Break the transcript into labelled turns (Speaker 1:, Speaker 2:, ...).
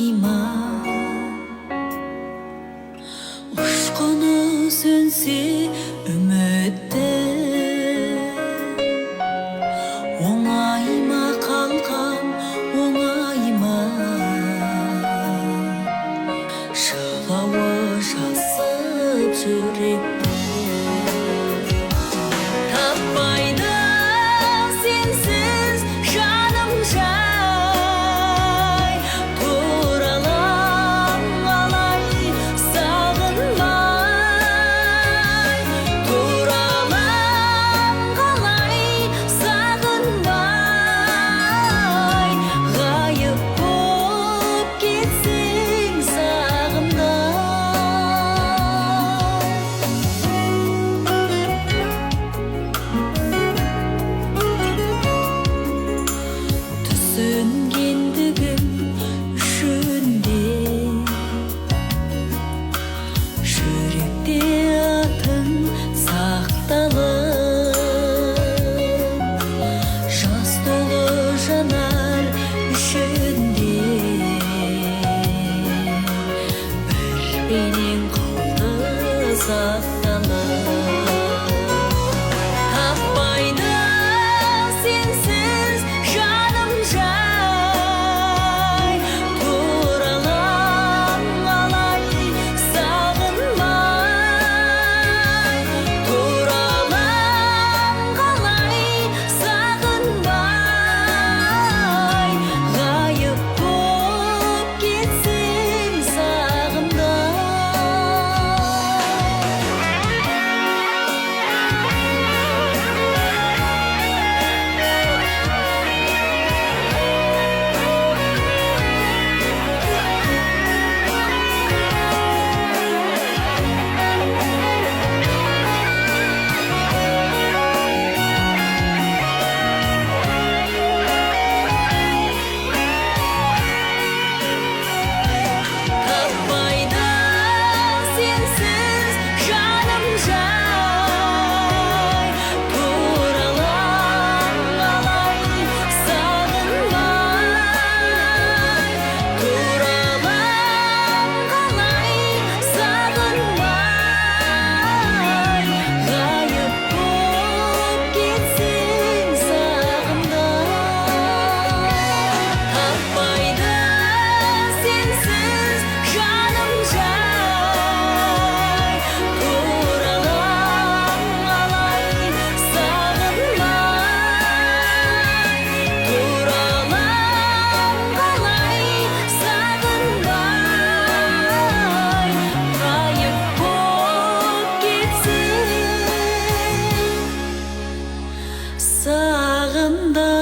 Speaker 1: оңайма ұшқыны сөнсе үмітті оңайма қалқам оңайма жылауы жасып жүректі таппайды сенсіз жаным жай туралам қалай сағынбай туралам қалай сағынбай ғайып боп кетсең сағымда түсінгендігім үшін де жүректе атың сақталып жас толы жанар үшін де бірменен қалды сақталып таппайды сенсіз жаным жай туралам қалай сағынбай туралам қалай сағынбай ғайып боп кетсең сағымда таппайды сенсіз жаным жай туралам қалай сағынбай туралам қалай сағынбай ғайып боп кетсең сағымда таппайды сенсіз жаным жай туралам қалай сағынбай туралам қалай сағынбай ғайып боп кетсең сағымда